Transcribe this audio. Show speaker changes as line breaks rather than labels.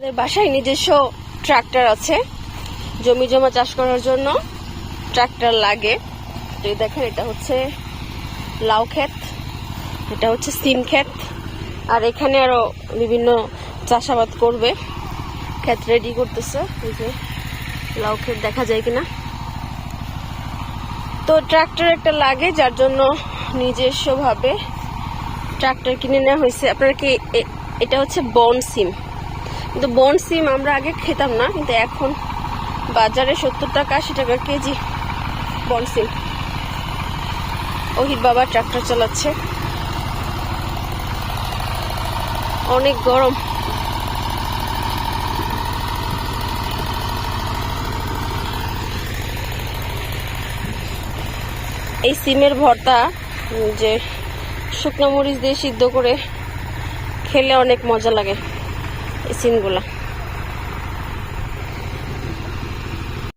আমাদের বাসায় নিজস্ব ট্রাক্টর আছে, জমি জমা চাষ করার জন্য ট্রাক্টর লাগে। তো দেখেন, এটা হচ্ছে লাউ ক্ষেত, এটা হচ্ছে সিম ক্ষেত, আর এখানে আরো বিভিন্ন চাষাবাদ করবে। ক্ষেত রেডি করতেছে, এই যে লাউ ক্ষেত দেখা যায় কিনা। তো ট্রাক্টর একটা লাগে, যার জন্য নিজস্ব ভাবে ট্রাক্টর কিনে নেওয়া হয়েছে। আপনারা কি, এটা হচ্ছে বন সিম। কিন্তু বন সিম আমরা আগে খেতাম না, কিন্তু এখন বাজারে 70 টাকা 80 টাকা কেজি বন সিম। ওহির বাবা ট্রাক্টর চালাচ্ছে, অনেক গরম। এই সিমের ভর্তা যে শুকনো মরিচ দিয়ে সিদ্ধ করে খেলে অনেক মজা লাগে এই সিমগুলা।